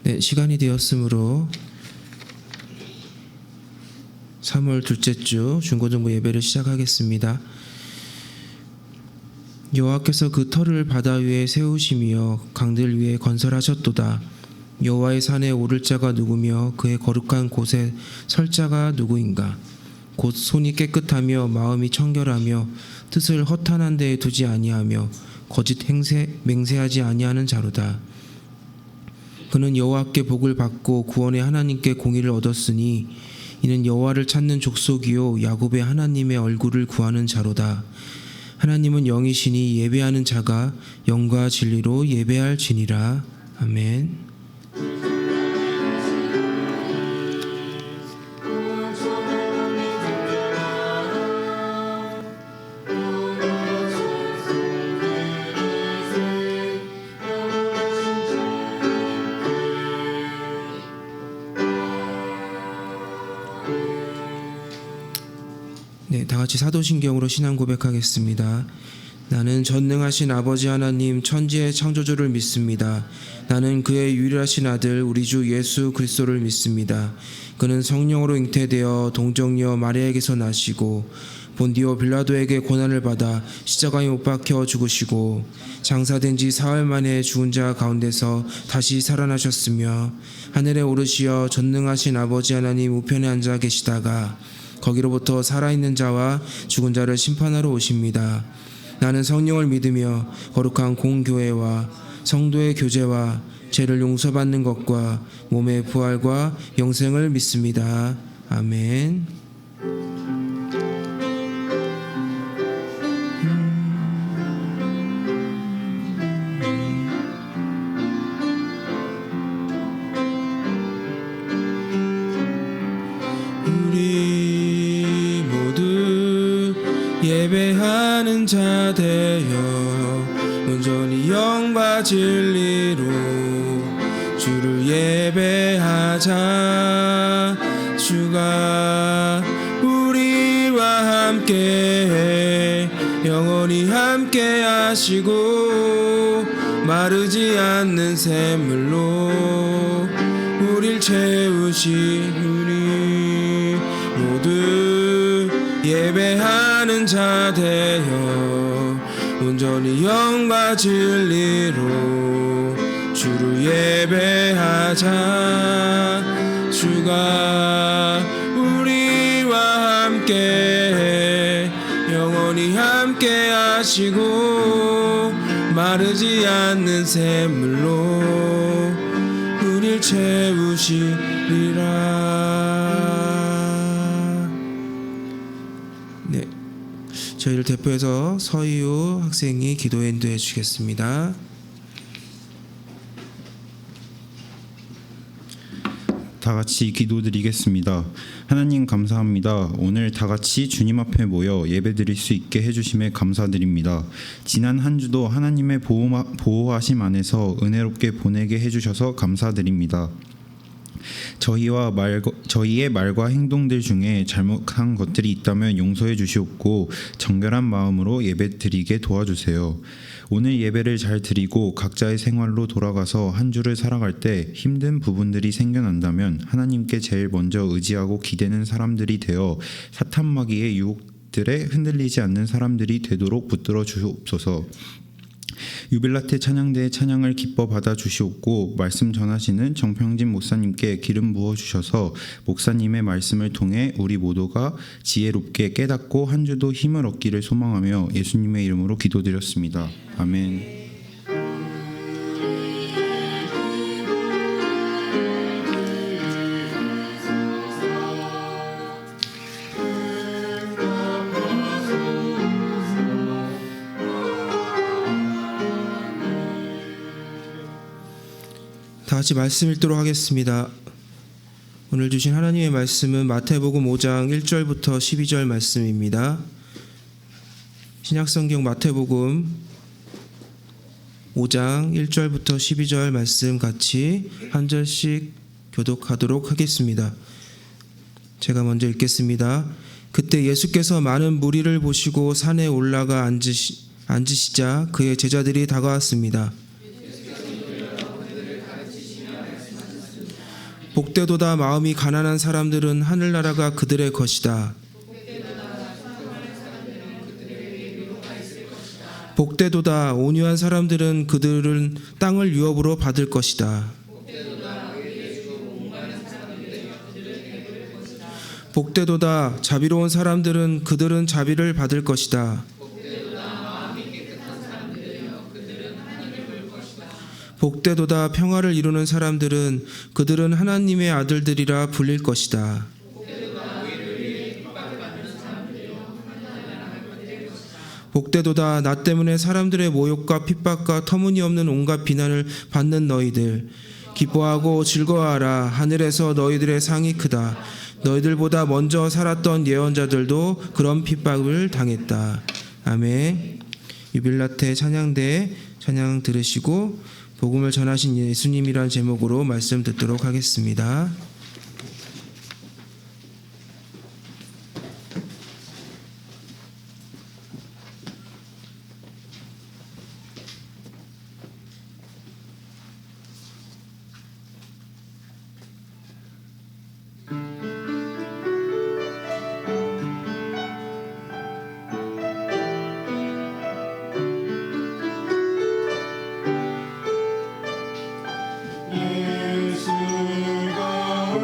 네, 시간이 되었으므로 3월 둘째 주 중고등부 예배를 시작하겠습니다. 여호와께서 그 터를 바다 위에 세우시며 강들 위에 건설하셨도다. 여호와의 산에 오를 자가 누구며 그의 거룩한 곳에 설 자가 누구인가? 곧 손이 깨끗하며 마음이 청결하며 뜻을 허탄한 데에 두지 아니하며 거짓 맹세하지 아니하는 자로다. 그는 여호와께 복을 받고 구원의 하나님께 공의를 얻었으니 이는 여호와를 찾는 족속이요 야곱의 하나님의 얼굴을 구하는 자로다. 하나님은 영이시니 예배하는 자가 영과 진리로 예배할지니라. 아멘. 네, 다 같이 사도신경으로 신앙 고백하겠습니다. 나는 전능하신 아버지 하나님 천지의 창조주를 믿습니다. 나는 그의 유일하신 아들 우리 주 예수 그리스도를 믿습니다. 그는 성령으로 잉태되어 동정녀 마리아에게서 나시고 본디오 빌라도에게 고난을 받아 십자가에 못 박혀 죽으시고 장사된 지 사흘 만에 죽은 자 가운데서 다시 살아나셨으며 하늘에 오르시어 전능하신 아버지 하나님 우편에 앉아 계시다가 거기로부터 살아있는 자와 죽은 자를 심판하러 오십니다. 나는 성령을 믿으며 거룩한 공교회와 성도의 교제와 죄를 용서받는 것과 몸의 부활과 영생을 믿습니다. 아멘. 우리 모두 예배하는 자 되어 온전히 영과 진리로 주를 예배하자. 주가 우리와 함께 영원히 함께 하시고 마르지 않는 샘물로 우릴 채우시니 모두 예배하는 자 되어 온전히 영과 진리로 주를 예배하자. 주가 우리와 함께 영원히 함께 하시고 마르지 않는 샘물로 우릴 채우시리라. 네, 저희를 대표해서 서희우 학생이 기도 인도해 주시겠습니다. 다 같이 기도드리겠습니다. 하나님 감사합니다. 오늘 다 같이 주님 앞에 모여 예배드릴 수 있게 해주심에 감사드립니다. 지난 한 주도 하나님의 보호하심 안에서 은혜롭게 보내게 해주셔서 감사드립니다. 저희의 말과 행동들 중에 잘못한 것들이 있다면 용서해 주시옵고 정결한 마음으로 예배드리게 도와주세요. 오늘 예배를 잘 드리고 각자의 생활로 돌아가서 한 주를 살아갈 때 힘든 부분들이 생겨난다면 하나님께 제일 먼저 의지하고 기대는 사람들이 되어 사탄 마귀의 유혹들에 흔들리지 않는 사람들이 되도록 붙들어 주옵소서. 유빌라테 찬양대의 찬양을 기뻐 받아 주시옵고 말씀 전하시는 정평진 목사님께 기름 부어 주셔서 목사님의 말씀을 통해 우리 모두가 지혜롭게 깨닫고 한 주도 힘을 얻기를 소망하며 예수님의 이름으로 기도드렸습니다. 아멘. 다 같이 말씀 읽도록 하겠습니다. 오늘 주신 하나님의 말씀은 마태복음 5장 1절부터 12절 말씀입니다. 신약성경 마태복음 5장 1절부터 12절 말씀 같이 한 절씩 교독하도록 하겠습니다. 제가 먼저 읽겠습니다. 그때 예수께서 많은 무리를 보시고 산에 올라가 앉으시자 그의 제자들이 다가왔습니다. 복되도다 마음이 가난한 사람들은 하늘나라가 그들의 것이다. 복되도다 온유한 사람들은 그들은 땅을 유업으로 받을 것이다. 복되도다 자비로운 사람들은 그들은 자비를 받을 것이다. 복되도다 평화를 이루는 사람들은 그들은 하나님의 아들들이라 불릴 것이다. 복되도다 나 때문에 사람들의 모욕과 핍박과 터무니없는 온갖 비난을 받는 너희들 기뻐하고 즐거워하라. 하늘에서 너희들의 상이 크다. 너희들보다 먼저 살았던 예언자들도 그런 핍박을 당했다. 아멘. 유빌라테 찬양대 찬양 들으시고 복음을 전하신 예수님이란 제목으로 말씀 듣도록 하겠습니다. 예수가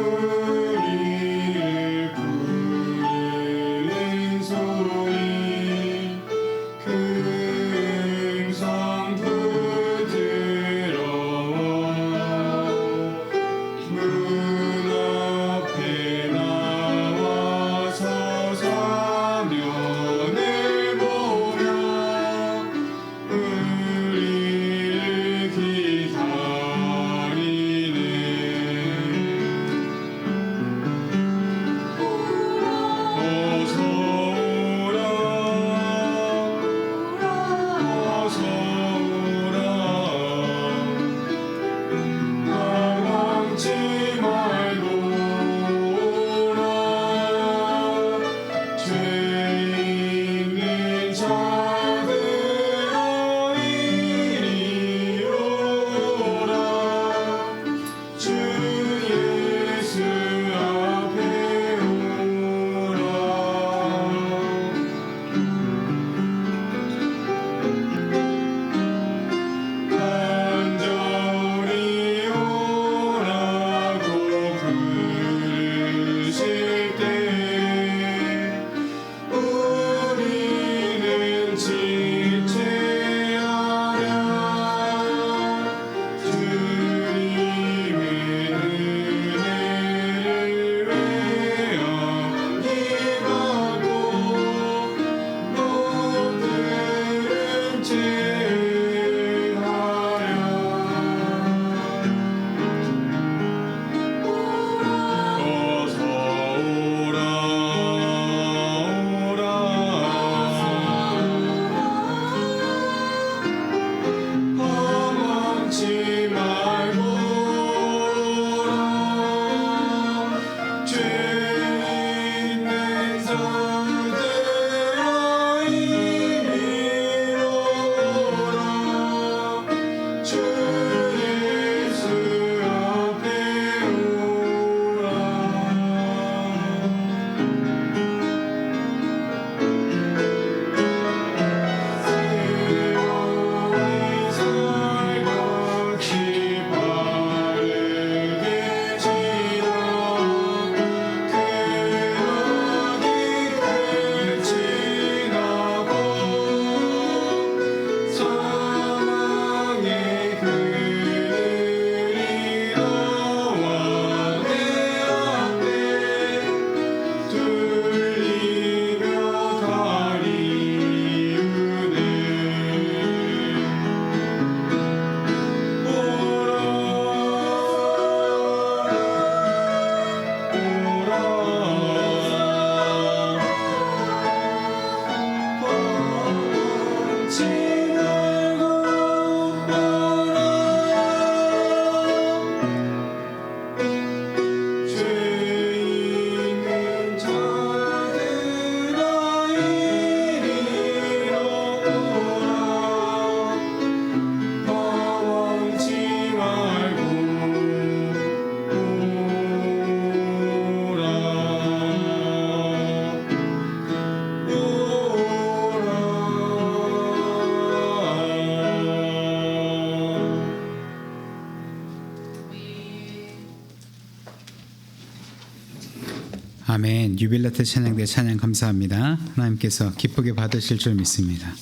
아멘. 유빌라트 찬양대 찬양 감사합니다. 하나님께서 기쁘게 받으실 줄 믿습니다.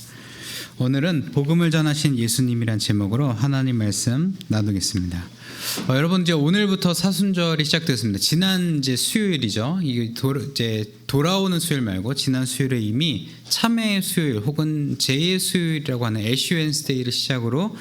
오늘은 복음을 전하신 예수님이란 제목으로 하나님 말씀 나누겠습니다. 여러분, 이제 오늘부터 사순절이 시작됐습니다. 지난 이제 수요일이죠. 이게 돌아오는 수요일 말고 지난 수요일에 이미 참회 수요일 혹은 제의 수요일이라고 하는 애쉬 웬스데이를 시작으로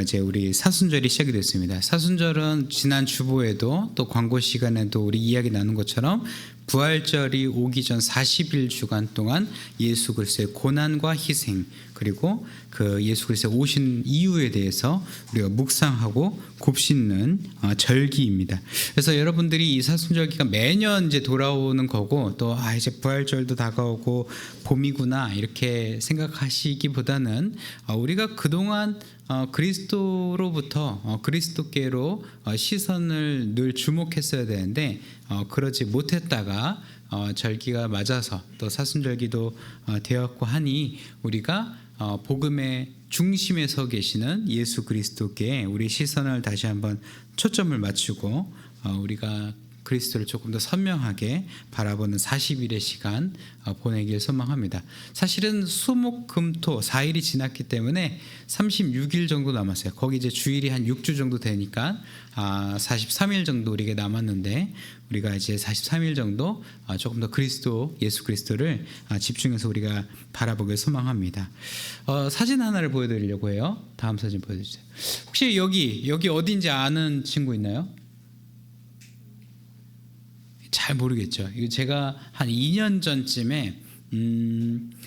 이제 우리 사순절이 시작이 됐습니다. 사순절은 지난 주보에도 또 광고 시간에도 우리 이야기 나눈 것처럼 부활절이 오기 전 40일 주간 동안 예수 그리스도의 고난과 희생, 그리고 그 예수 그리스도 오신 이유에 대해서 우리가 묵상하고 곱씹는 절기입니다. 그래서 여러분들이 이 사순절기가 매년 이제 돌아오는 거고, 또 이제 부활절도 다가오고 봄이구나 이렇게 생각하시기보다는 우리가 그동안 그리스도로부터 그리스도께로 시선을 늘 주목했어야 되는데 그러지 못했다가 절기가 맞아서 또 사순절기도 되었고 하니 우리가 복음의 중심에 서 계시는 예수 그리스도께 우리 시선을 다시 한번 초점을 맞추고 우리가 그리스도를 조금 더 선명하게 바라보는 40일의 시간 보내길 소망합니다. 사실은 수목금토 4일이 지났기 때문에 36일 정도 남았어요. 거기 이제 주일이 한 6주 정도 되니까 43일 정도 우리에게 남았는데, 우리가 이제 43일 정도 조금 더 예수 그리스도를 집중해서 우리가 바라보길 소망합니다. 사진 하나를 보여드리려고 해요. 다음 사진 보여주세요. 혹시 여기 어딘지 아는 친구 있나요? 잘 모르겠죠. 이거 제가 한 2년 전쯤에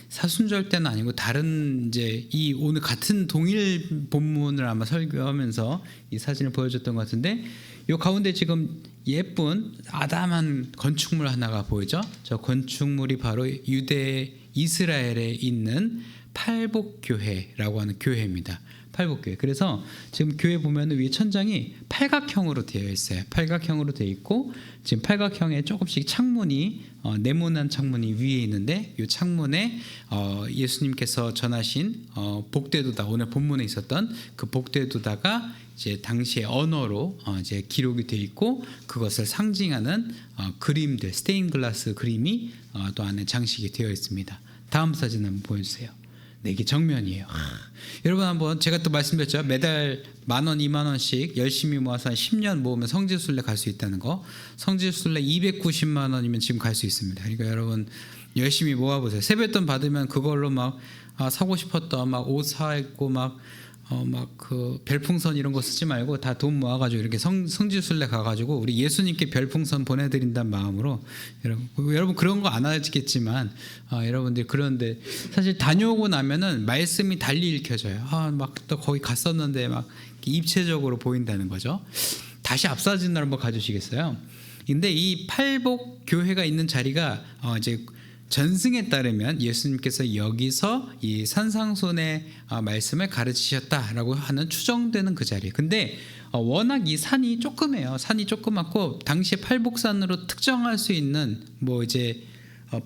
사순절 때는 아니고 다른 이제 이 오늘 같은 동일 본문을 아마 설교하면서 이 사진을 보여줬던 것 같은데, 이 가운데 지금 예쁜 아담한 건축물 하나가 보이죠? 저 건축물이 바로 유대 이스라엘에 있는 팔복교회라고 하는 교회입니다. 팔복교회. 그래서 지금 교회 보면 위에 천장이 팔각형으로 되어 있어요. 팔각형으로 되어 있고 지금 팔각형에 조금씩 창문이 네모난 창문이 위에 있는데, 이 창문에 예수님께서 전하신 복되도다, 오늘 본문에 있었던 그 복되도다가 이제 당시의 언어로 이제 기록이 되어 있고, 그것을 상징하는 그림들, 스테인글라스 그림이 또 안에 장식이 되어 있습니다. 다음 사진 한번 보여주세요. 네, 이게 정면이에요. 여러분, 한번 제가 또 말씀드렸죠. 매달 10,000원, 20,000원씩 열심히 모아서 한 10년 모으면 성지순례 갈 수 있다는 거. 성지순례 290만 원이면 지금 갈 수 있습니다. 그러니까 여러분 열심히 모아보세요. 세뱃돈 받으면 그걸로 막 사고 싶었던 막 옷 사입고 막 그 별풍선 이런 거 쓰지 말고 다 돈 모아가지고 이렇게 성지순례 가가지고 우리 예수님께 별풍선 보내드린다는 마음으로, 여러분 그런 거 안 하시겠지만 여러분들 그런데 사실 다녀오고 나면은 말씀이 달리 읽혀져요. 막 또 거기 갔었는데 막 입체적으로 보인다는 거죠. 다시 앞사진을 한번 가주시겠어요? 근데 이 팔복 교회가 있는 자리가 이제 전승에 따르면 예수님께서 여기서 이 산상손의 말씀을 가르치셨다라고 하는 추정되는 그 자리. 근데 워낙 이 산이 조그매요. 산이 조그맣고 당시에 팔복산으로 특정할 수 있는 뭐 이제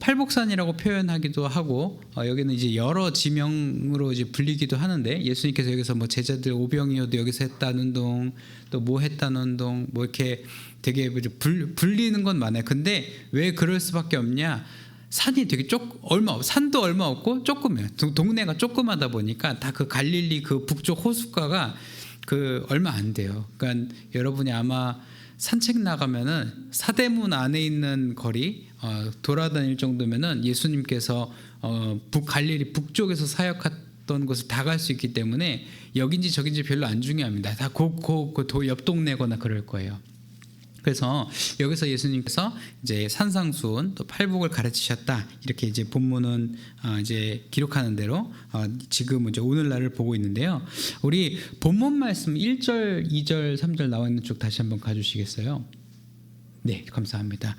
팔복산이라고 표현하기도 하고, 여기는 이제 여러 지명으로 이제 불리기도 하는데, 예수님께서 여기서 뭐 제자들 오병이어도 여기서 했다는 동, 또 뭐 했다는 동, 뭐 이렇게 되게 불리는 건 많아요. 근데 왜 그럴 수밖에 없냐? 산이 되게 산도 얼마 없고 조그매요. 동네가 조그마다 보니까 다 그 갈릴리 그 북쪽 호숫가가 그 얼마 안 돼요. 그러니까 여러분이 아마 산책 나가면은 사대문 안에 있는 거리 돌아다닐 정도면은 예수님께서 갈릴리 북쪽에서 사역했던 곳을 다 갈 수 있기 때문에 여긴지 저긴지 별로 안 중요합니다. 다 그 옆 동네거나 그럴 거예요. 그래서 여기서 예수님께서 이제 산상수훈 또 팔복을 가르치셨다, 이렇게 이제 본문은 이제 기록하는 대로 지금 이제 오늘날을 보고 있는데요. 우리 본문 말씀 1절, 2절, 3절 나와 있는 쪽 다시 한번 가주시겠어요? 네, 감사합니다.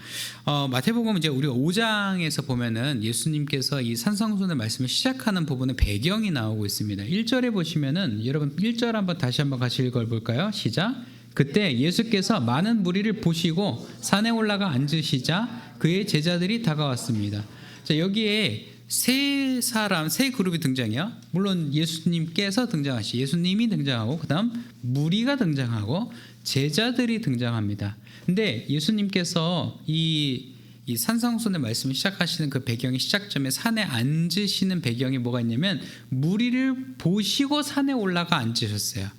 마태복음 이제 우리 5장에서 보면은 예수님께서 이 산상수훈의 말씀을 시작하는 부분에 배경이 나오고 있습니다. 1절에 보시면은 여러분 1절 한번 다시 한번 같이 읽어볼까요? 시작. 그때 예수께서 많은 무리를 보시고 산에 올라가 앉으시자 그의 제자들이 다가왔습니다. 자, 여기에 세 그룹이 등장해요. 물론 예수님께서 등장하시, 예수님이 등장하고 그다음 무리가 등장하고 제자들이 등장합니다. 근데 예수님께서 이 이 산상수훈의 말씀을 시작하시는 그 배경이 시작점에 산에 앉으시는 배경이 뭐가 있냐면 무리를 보시고 산에 올라가 앉으셨어요.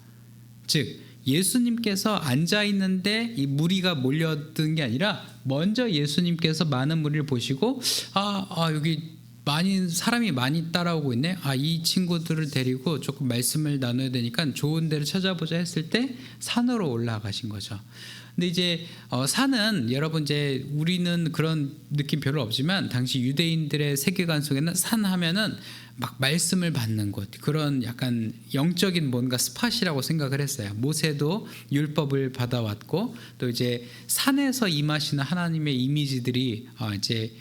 즉 예수님께서 앉아 있는데 이 무리가 몰려든 게 아니라 먼저 예수님께서 많은 무리를 보시고 여기 사람이 많이 따라오고 있네. 이 친구들을 데리고 조금 말씀을 나눠야 되니까 좋은 데를 찾아보자 했을 때 산으로 올라가신 거죠. 근데 이제 산은 여러분 이제 우리는 그런 느낌 별로 없지만 당시 유대인들의 세계관 속에는 산 하면은 막 말씀을 받는 곳, 그런 약간 영적인 뭔가 스팟이라고 생각을 했어요. 모세도 율법을 받아왔고 또 이제 산에서 임하시는 하나님의 이미지들이 이제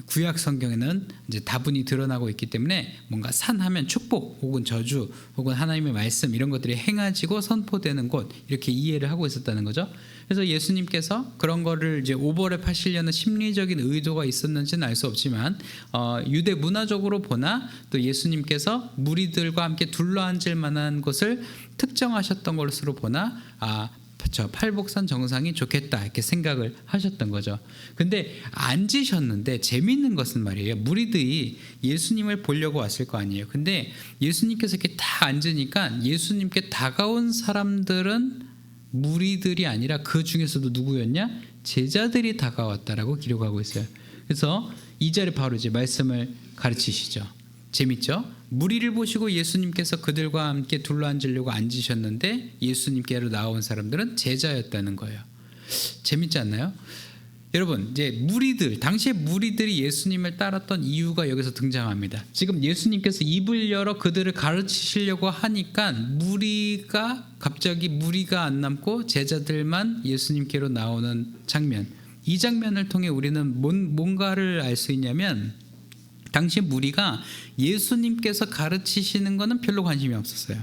구약 성경에는 이제 다분히 드러나고 있기 때문에 뭔가 산 하면 축복 혹은 저주 혹은 하나님의 말씀 이런 것들이 행하지고 선포되는 곳, 이렇게 이해를 하고 있었다는 거죠. 그래서 예수님께서 그런 거를 이제 오버랩 하시려는 심리적인 의도가 있었는지는 알 수 없지만 유대 문화적으로 보나 또 예수님께서 무리들과 함께 둘러앉을 만한 곳을 특정하셨던 것으로 보나 저 팔복산 정상이 좋겠다 이렇게 생각을 하셨던 거죠. 근데 앉으셨는데 재미있는 것은 말이에요, 무리들이 예수님을 보려고 왔을 거 아니에요. 근데 예수님께서 이렇게 다 앉으니까 예수님께 다가온 사람들은 무리들이 아니라 그 중에서도 누구였냐? 제자들이 다가왔다라고 기록하고 있어요. 그래서 이 자리에 바로 이제 말씀을 가르치시죠. 재밌죠? 무리를 보시고 예수님께서 그들과 함께 둘러앉으려고 앉으셨는데 예수님께로 나온 사람들은 제자였다는 거예요. 재밌지 않나요? 여러분, 이제 당시에 무리들이 예수님을 따랐던 이유가 여기서 등장합니다. 지금 예수님께서 입을 열어 그들을 가르치시려고 하니까 갑자기 무리가 안 남고 제자들만 예수님께로 나오는 장면, 이 장면을 통해 우리는 뭔가를 알 수 있냐면 당시 무리가 예수님께서 가르치시는 거는 별로 관심이 없었어요.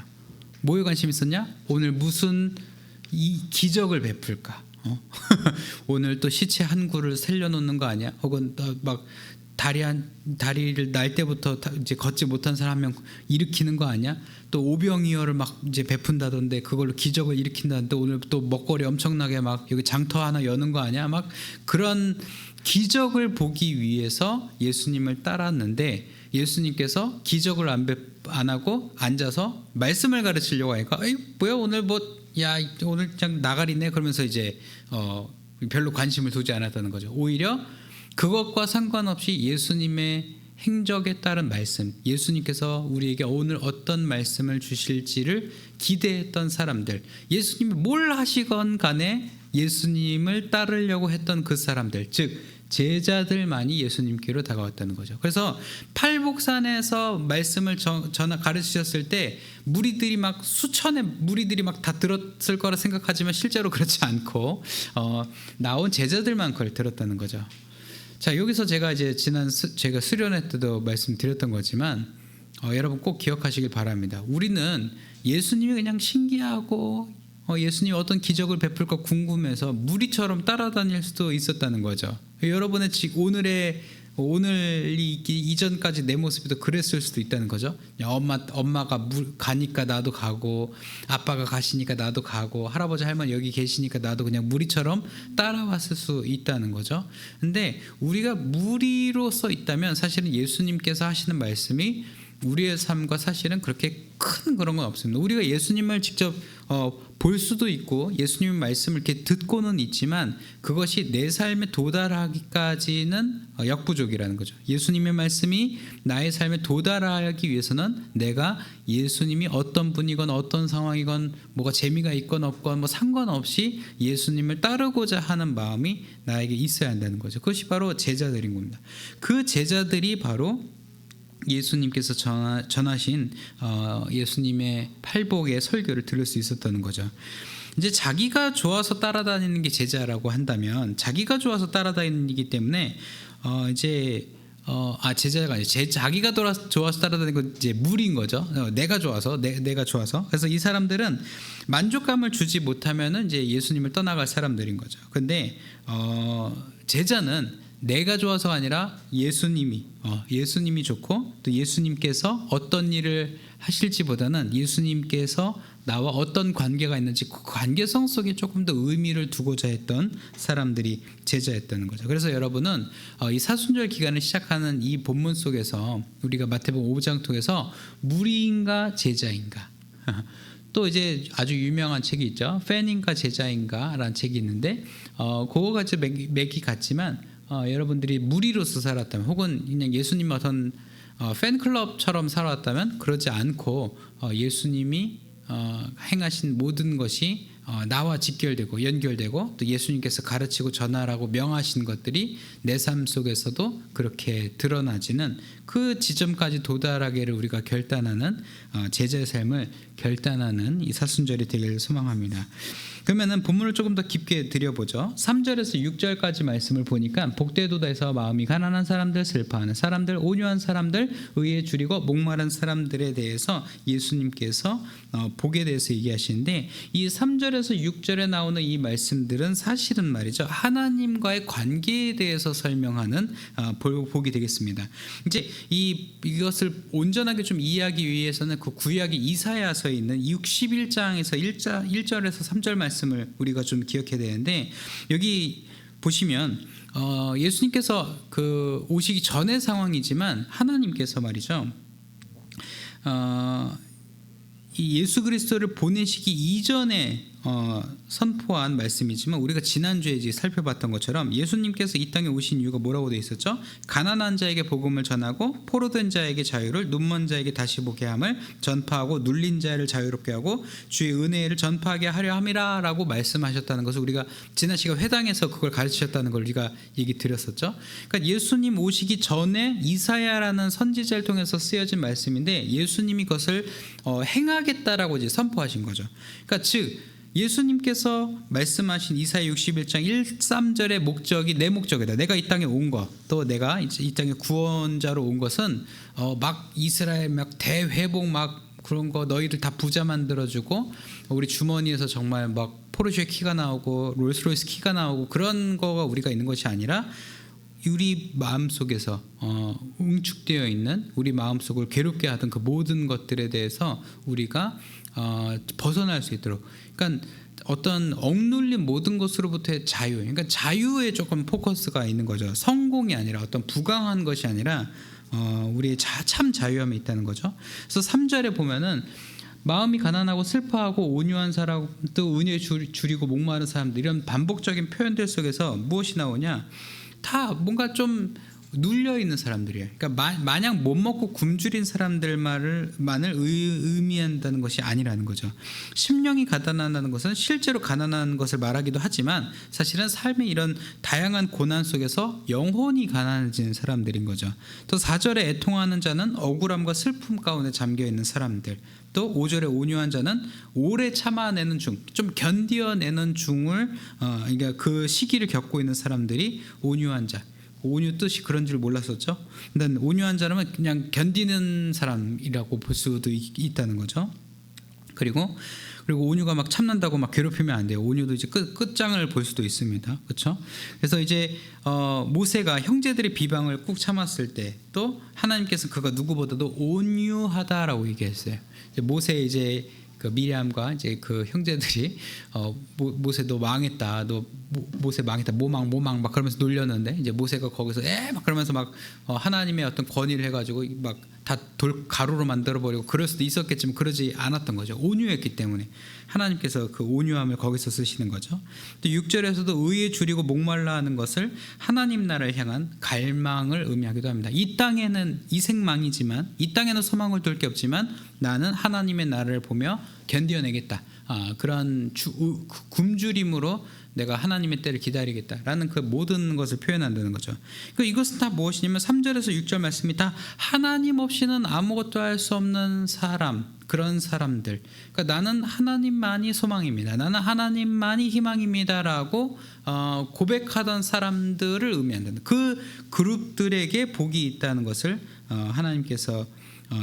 뭐에 관심이 있었냐? 오늘 무슨 이 기적을 베풀까? 오늘 또 시체 한 구를 살려놓는 거 아니야? 혹은 막 다리를 날 때부터 이제 걷지 못한 사람 한 명 일으키는 거 아니야? 또 오병이어를 막 이제 베푼다던데 그걸로 기적을 일으킨다던데 오늘 또 먹거리 엄청나게 막 여기 장터 하나 여는 거 아니야? 막 그런 기적을 보기 위해서 예수님을 따랐는데 예수님께서 기적을 안 하고 앉아서 말씀을 가르치려고 하니까 뭐야 오늘 오늘 그냥 나가리네 그러면서 이제 별로 관심을 두지 않았다는 거죠. 오히려 그것과 상관없이 예수님의 행적에 따른 말씀, 예수님께서 우리에게 오늘 어떤 말씀을 주실지를 기대했던 사람들, 예수님이 뭘 하시건 간에 예수님을 따르려고 했던 그 사람들, 즉 제자들만이 예수님께로 다가왔다는 거죠. 그래서 팔복산에서 말씀을 가르치셨을 때 무리들이 막 수천의 무리들이 막 다 들었을 거라 생각하지만 실제로 그렇지 않고 나온 제자들만 그걸 들었다는 거죠. 자, 여기서 제가 이제 제가 수련회 때도 말씀드렸던 거지만 여러분 꼭 기억하시길 바랍니다. 우리는 예수님이 그냥 신기하고 예수님이 어떤 기적을 베풀까 궁금해서 무리처럼 따라다닐 수도 있었다는 거죠. 여러분의 오늘이 있기 이전까지 내 모습이 더 그랬을 수도 있다는 거죠. 엄마가 가니까 나도 가고, 아빠가 가시니까 나도 가고, 할아버지 할머니 여기 계시니까 나도 그냥 무리처럼 따라왔을 수 있다는 거죠. 근데 우리가 무리로서 있다면 사실은 예수님께서 하시는 말씀이 우리의 삶과 사실은 그렇게 큰 그런 건 없습니다. 우리가 예수님을 직접 볼 수도 있고 예수님의 말씀을 이렇게 듣고는 있지만 그것이 내 삶에 도달하기까지는 역부족이라는 거죠. 예수님의 말씀이 나의 삶에 도달하기 위해서는 내가 예수님이 어떤 분이건 어떤 상황이건 뭐가 재미가 있건 없건 뭐 상관없이 예수님을 따르고자 하는 마음이 나에게 있어야 한다는 거죠. 그것이 바로 제자들인 겁니다. 그 제자들이 바로 예수님께서 전하신 예수님의 팔복의 설교를 들을 수 있었다는 거죠. 이제 자기가 좋아서 따라다니는 게 제자라고 한다면 자기가 좋아서 따라다니기 때문에 제자가 아니죠. 자기가 좋아서 따라다니는 건 이제 무리인 거죠. 내가 좋아서 내가 좋아서. 그래서 이 사람들은 만족감을 주지 못하면은 이제 예수님을 떠나갈 사람들인 거죠. 근데 제자는 내가 좋아서가 아니라 예수님이 좋고 또 예수님께서 어떤 일을 하실지보다는 예수님께서 나와 어떤 관계가 있는지 그 관계성 속에 조금 더 의미를 두고자 했던 사람들이 제자였다는 거죠. 그래서 여러분은 이 사순절 기간을 시작하는 이 본문 속에서 우리가 마태복음 5장 통해서 무리인가 제자인가 또 이제 아주 유명한 책이 있죠. 팬인가 제자인가라는 책이 있는데 그거가 이제 맥이 같지만 여러분들이 무리로서 살았다면 혹은 그냥 예수님 어떤 팬클럽처럼 살아왔다면 그러지 않고 예수님이 행하신 모든 것이 나와 직결되고 연결되고 또 예수님께서 가르치고 전하라고 명하신 것들이 내 삶 속에서도 그렇게 드러나지는 그 지점까지 도달하기를 우리가 결단하는 제자의 삶을 결단하는 이 사순절이 되기를 소망합니다. 그러면은 본문을 조금 더 깊게 들여보죠. 3절에서 6절까지 말씀을 보니까 복되도다에서 마음이 가난한 사람들, 슬퍼하는 사람들, 온유한 사람들, 의에 줄이고 목마른 사람들에 대해서 예수님께서 복에 대해서 얘기하시는데 이 3절에서 6절에 나오는 이 말씀들은 사실은 말이죠. 하나님과의 관계에 대해서 설명하는 복이 되겠습니다. 이제 이것을 온전하게 좀 이해하기 위해서는 그 구약의 이사야서에 있는 61장에서 1절에서 3절 말씀을 우리가 좀 기억해야 되는데 여기 보시면 예수님께서 그 오시기 전의 상황이지만 하나님께서 말이죠. 이 예수 그리스도를 보내시기 이전에 선포한 말씀이지만 우리가 지난주에 이제 살펴봤던 것처럼 예수님께서 이 땅에 오신 이유가 뭐라고 되어 있었죠? 가난한 자에게 복음을 전하고 포로된 자에게 자유를, 눈먼 자에게 다시 보게 함을 전파하고 눌린 자를 자유롭게 하고 주의 은혜를 전파하게 하려 함이라 라고 말씀하셨다는 것을 우리가 지난 시간 회당에서 그걸 가르치셨다는 걸 우리가 얘기 드렸었죠. 그러니까 예수님 오시기 전에 이사야라는 선지자를 통해서 쓰여진 말씀인데 예수님이 그것을 행하겠다라고 이제 선포하신 거죠. 그러니까 즉 예수님께서 말씀하신 이사야 61장 1, 3절의 목적이 내 목적이다. 내가 이 땅에 온 것, 또 내가 이 땅에 구원자로 온 것은 막 이스라엘 막 대회복 막 그런 거 너희들 다 부자 만들어주고 우리 주머니에서 정말 막 포르쉐 키가 나오고 롤스로이스 키가 나오고 그런 거가 우리가 있는 것이 아니라 우리 마음속에서 응축되어 있는 우리 마음속을 괴롭게 하던 그 모든 것들에 대해서 우리가 벗어날 수 있도록 그러니까 어떤 억눌린 모든 것으로부터의 자유 그러니까 자유에 조금 포커스가 있는 거죠. 성공이 아니라 어떤 부강한 것이 아니라 우리의 참 자유함이 있다는 거죠. 그래서 3절에 보면은 마음이 가난하고 슬퍼하고 온유한 사람 또 은혜에 줄이고 목마른 사람들 이런 반복적인 표현들 속에서 무엇이 나오냐 다 뭔가 좀 눌려 있는 사람들이에요. 그러니까 마냥 못 먹고 굶주린 사람들만을 의미한다는 것이 아니라는 거죠. 심령이 가난하다는 것은 실제로 가난한 것을 말하기도 하지만 사실은 삶의 이런 다양한 고난 속에서 영혼이 가난해지는 사람들인 거죠. 또 4절에 애통하는 자는 억울함과 슬픔 가운데 잠겨 있는 사람들. 또 5절에 온유한 자는 오래 참아내는 중, 좀 견디어내는 중을 그러니까 그 시기를 겪고 있는 사람들이 온유한 자. 온유 뜻이 그런 줄 몰랐었죠. 근데 온유한 자라면 그냥 견디는 사람이라고 볼 수도 있다는 거죠. 그리고 온유가 막 참는다고 막 괴롭히면 안 돼요. 온유도 이제 끝장을 볼 수도 있습니다. 그렇죠? 그래서 이제 모세가 형제들의 비방을 꾹 참았을 때 또 하나님께서 그가 누구보다도 온유하다라고 얘기했어요. 이제 모세 이제 그 미리암과 이제 그 형제들이 모세 너 망했다, 너 모세 망했다, 모망 막 그러면서 놀렸는데 이제 모세가 거기서 막 그러면서 막 하나님의 어떤 권위를 해가지고 막 다 돌 가루로 만들어 버리고 그럴 수도 있었겠지만 그러지 않았던 거죠. 온유했기 때문에 하나님께서 그 온유함을 거기서 쓰시는 거죠. 또 6절에서도 의에 줄이고 목말라 하는 것을 하나님 나라를 향한 갈망을 의미하기도 합니다. 이 땅에는 이생망이지만 이 땅에는 소망을 둘 게 없지만 나는 하나님의 나라를 보며 견뎌내겠다. 그런 굶주림으로 내가 하나님의 때를 기다리겠다라는 그 모든 것을 표현한다는 거죠. 이것은 다 무엇이냐면 3절에서 6절 말씀이 다 하나님 없이는 아무것도 할 수 없는 사람, 그런 사람들. 그러니까 나는 하나님만이 소망입니다. 나는 하나님만이 희망입니다라고 고백하던 사람들을 의미한다는 그 그룹들에게 복이 있다는 것을 하나님께서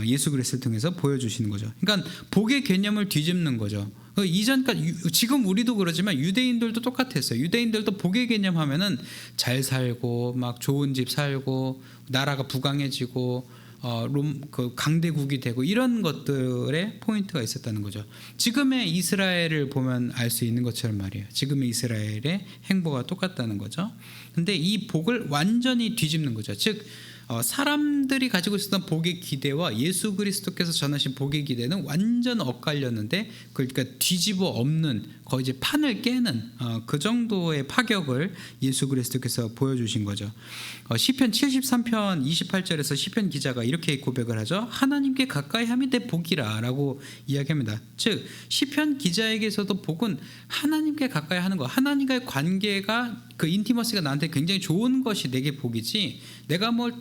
예수 그리스도를 통해서 보여주시는 거죠. 그러니까 복의 개념을 뒤집는 거죠. 이전까지 지금 우리도 그러지만 유대인들도 똑같았어요. 유대인들도 복의 개념 하면은 잘 살고 막 좋은 집 살고 나라가 부강해지고 그 강대국이 되고 이런 것들의 포인트가 있었다는 거죠. 지금의 이스라엘을 보면 알 수 있는 것처럼 말이에요. 지금의 이스라엘의 행보가 똑같다는 거죠. 근데 이 복을 완전히 뒤집는 거죠. 즉 사람들이 가지고 있었던 복의 기대와 예수 그리스도께서 전하신 복의 기대는 완전 엇갈렸는데, 그러니까 뒤집어 엎는, 거의 이제 판을 깨는 그 정도의 파격을 예수 그리스도께서 보여주신 거죠. 시편 73편 28절에서 시편 기자가 이렇게 고백을 하죠. 하나님께 가까이 하면 내 복이라 라고 이야기합니다. 즉 시편 기자에게서도 복은 하나님께 가까이 하는 것, 하나님과의 관계가, 그 인티머시가 나한테 굉장히 좋은 것이 내게 복이지, 내가 뭘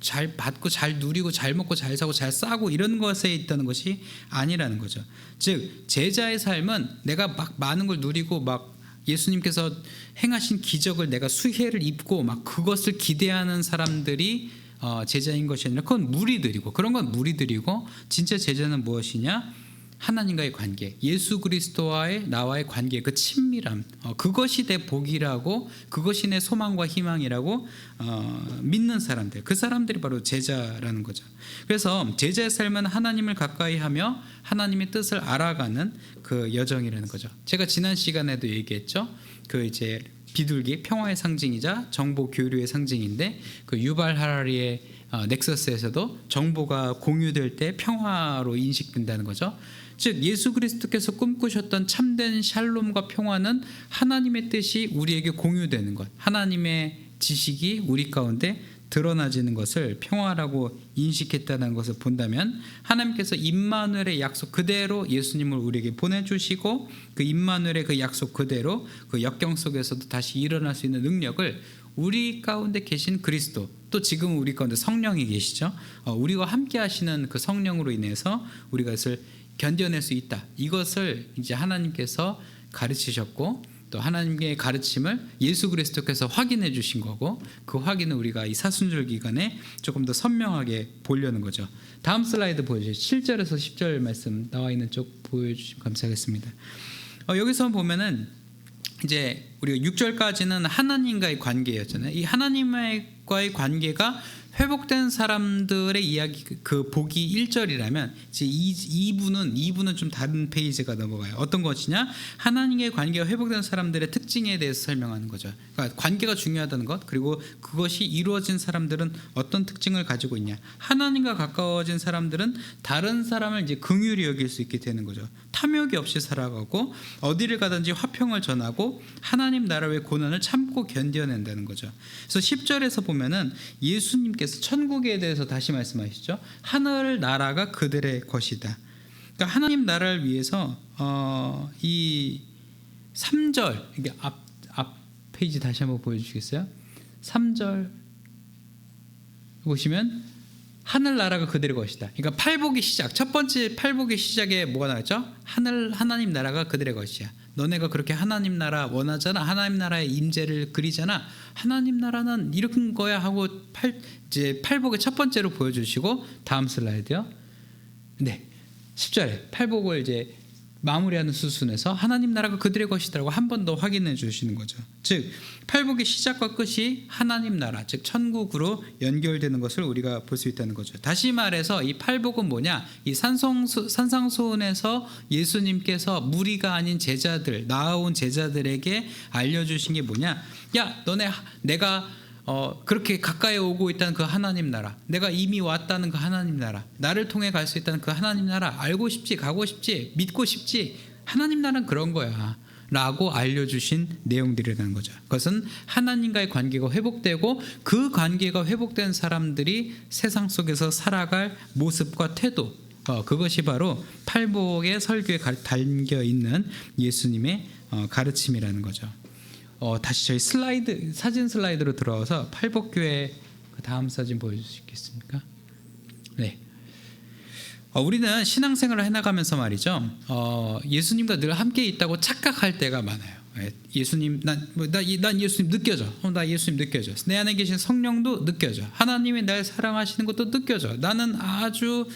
잘 받고 잘 누리고 잘 먹고 잘 사고 잘 싸고 이런 것에 있다는 것이 아니라는 거죠. 즉 제자의 삶은 내가 막 많은 걸 누리고 막 예수님께서 행하신 기적을 내가 수혜를 입고 막 그것을 기대하는 사람들이 제자인 것이 아니라 그건 무리들이고, 그런 건 무리들이고, 진짜 제자는 무엇이냐? 하나님과의 관계, 예수 그리스도와의 나와의 관계, 그 친밀함, 그것이 내 복이라고, 그것이 내 소망과 희망이라고 믿는 사람들, 그 사람들이 바로 제자라는 거죠. 그래서 제자의 삶은 하나님을 가까이 하며 하나님의 뜻을 알아가는 그 여정이라는 거죠. 제가 지난 시간에도 얘기했죠. 그 이제 비둘기, 평화의 상징이자 정보 교류의 상징인데, 그 유발 하라리의 넥서스에서도 정보가 공유될 때 평화로 인식된다는 거죠. 즉 예수 그리스도께서 꿈꾸셨던 참된 샬롬과 평화는 하나님의 뜻이 우리에게 공유되는 것, 하나님의 지식이 우리 가운데 드러나지는 것을 평화라고 인식했다는 것을 본다면, 하나님께서 임마누엘의 약속 그대로 예수님을 우리에게 보내주시고, 그 임마누엘의 그 약속 그대로 그 역경 속에서도 다시 일어날 수 있는 능력을 우리 가운데 계신 그리스도, 또 지금 우리 가운데 성령이 계시죠. 우리와 함께 하시는 그 성령으로 인해서 우리가 그것을 견뎌낼 수 있다. 이것을 이제 하나님께서 가르치셨고, 또 하나님의 가르침을 예수 그리스도께서 확인해 주신 거고, 그 확인을 우리가 이 사순절 기간에 조금 더 선명하게 보려는 거죠. 다음 슬라이드 보여주시죠. 7절에서 10절 말씀 나와 있는 쪽 보여주시면 감사하겠습니다. 여기서 보면은 이제 우리가 6절까지는 하나님과의 관계였잖아요. 이 하나님과의 관계가 회복된 사람들의 이야기, 그 복이 1절이라면 이제 2부는 좀 다른 페이지가 넘어가요. 어떤 것이냐? 하나님의 관계가 회복된 사람들의 특징에 대해서 설명하는 거죠. 그러니까 관계가 중요하다는 것, 그리고 그것이 이루어진 사람들은 어떤 특징을 가지고 있냐? 하나님과 가까워진 사람들은 다른 사람을 이제 긍휼히 여길 수 있게 되는 거죠. 탐욕이 없이 살아가고 어디를 가든지 화평을 전하고 하나님 나라의 고난을 참고 견뎌낸다는 거죠. 그래서 10절에서 보면은 예수님께서 천국에 대해서 다시 말씀하시죠. 하늘 나라가 그들의 것이다. 그러니까 하나님 나라를 위해서 이 3절, 이게 앞 페이지 다시 한번 보여주시겠어요? 3절 보시면 하늘 나라가 그들의 것이다. 그러니까 팔복의 시작, 첫 번째 팔복의 시작에 뭐가 나왔죠? 하나님 나라가 그들의 것이야. 너네가 그렇게 하나님 나라 원하잖아. 하나님 나라의 임재를 그리잖아. 하나님 나라는 이런 거야 하고 이제 팔복의 첫 번째로 보여주시고, 다음 슬라이드요. 네, 10절에 팔복을 이제 마무리하는 수순에서 하나님 나라가 그들의 것이라고 한 번 더 확인해 주시는 거죠. 즉 팔복의 시작과 끝이 하나님 나라, 즉 천국으로 연결되는 것을 우리가 볼 수 있다는 거죠. 다시 말해서 이 팔복은 뭐냐? 이 산상수훈에서 예수님께서 무리가 아닌 제자들, 나아온 제자들에게 알려주신 게 뭐냐? 야, 내가 그렇게 가까이 오고 있다는 그 하나님 나라, 내가 이미 왔다는 그 하나님 나라, 나를 통해 갈 수 있다는 그 하나님 나라, 알고 싶지, 가고 싶지, 믿고 싶지, 하나님 나라는 그런 거야 라고 알려주신 내용들이라는 거죠. 그것은 하나님과의 관계가 회복되고, 그 관계가 회복된 사람들이 세상 속에서 살아갈 모습과 태도, 그것이 바로 팔복의 설교에 담겨있는 예수님의 가르침이라는 거죠. 다시 저희 사진 슬라이드로 들어와서 팔복교회 그 다음 사진 보여주시겠습니까? 네. 우리는 신앙생활을 해나가면서 말이죠. 예수님과 늘 함께 있다고 착각할 때가 많아요. 예수님, 난 예수님 느껴져. 나 예수님 느껴져. 내 안에 계신 성령도 느껴져. 하나님이 날 사랑하시는 것도 느껴져. 나는 아주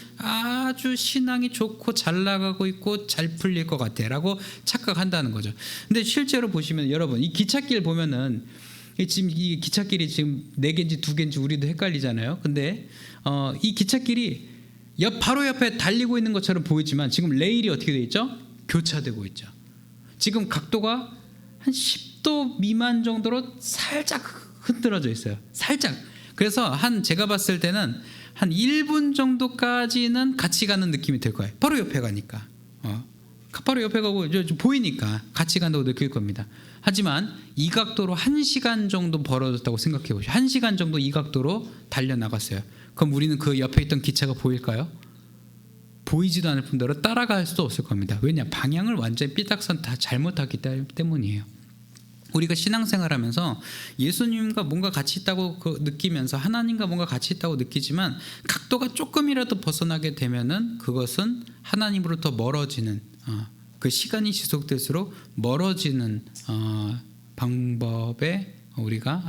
신앙이 좋고 잘 나가고 있고 잘 풀릴 것 같아라고 착각한다는 거죠. 근데 실제로 보시면 여러분, 이 기찻길 보면은 지금 이 기찻길이 지금 4개인지 2개인지 우리도 헷갈리잖아요. 근데 이 기찻길이 바로 옆에 달리고 있는 것처럼 보이지만 지금 레일이 어떻게 되어 있죠? 교차되고 있죠. 지금 각도가 한 10도 미만 정도로 살짝 흔들어져 있어요. 살짝. 그래서 제가 봤을 때는 한 1분 정도까지는 같이 가는 느낌이 들 거예요. 바로 옆에 가니까. 바로 옆에 가고 보이니까 같이 간다고 느낄 겁니다. 하지만 이 각도로 1시간 정도 벌어졌다고 생각해 보시죠. 1시간 정도 이 각도로 달려나갔어요. 그럼 우리는 그 옆에 있던 기차가 보일까요? 보이지도 않을 뿐더러 따라갈 수도 없을 겁니다. 왜냐? 방향을 완전히 삐딱선 다 잘못하기 때문이에요. 우리가 신앙생활하면서 예수님과 뭔가 같이 있다고 느끼면서 하나님과 뭔가 같이 있다고 느끼지만 각도가 조금이라도 벗어나게 되면은 그것은 하나님으로부터 멀어지는 그 시간이 지속될수록 멀어지는 방법에 우리가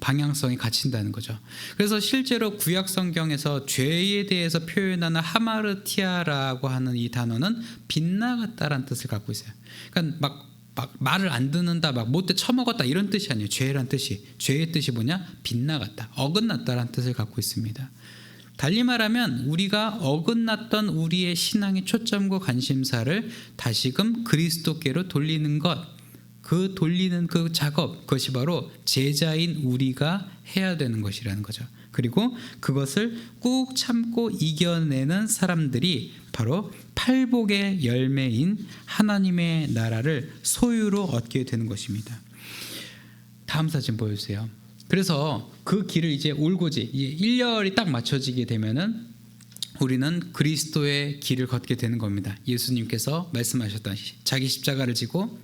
방향성이 갇힌다는 거죠. 그래서 실제로 구약 성경에서 죄에 대해서 표현하는 하마르티아라고 하는 이 단어는 빗나갔다라는 뜻을 갖고 있어요. 그러니까 막 말을 안 듣는다, 막 못돼 처먹었다 이런 뜻이 아니에요. 죄란 뜻이, 죄의 뜻이 뭐냐? 빗나갔다, 어긋났다라는 뜻을 갖고 있습니다. 달리 말하면 우리가 어긋났던 우리의 신앙의 초점과 관심사를 다시금 그리스도께로 돌리는 것, 그 돌리는 그 작업, 그것이 바로 제자인 우리가 해야 되는 것이라는 거죠. 그리고 그것을 꾹 참고 이겨내는 사람들이 바로 팔복의 열매인 하나님의 나라를 소유로 얻게 되는 것입니다. 다음 사진 보여주세요. 그래서 그 길을 이제 올고지 1열이 딱 맞춰지게 되면은 우리는 그리스도의 길을 걷게 되는 겁니다. 예수님께서 말씀하셨던 자기 십자가를 지고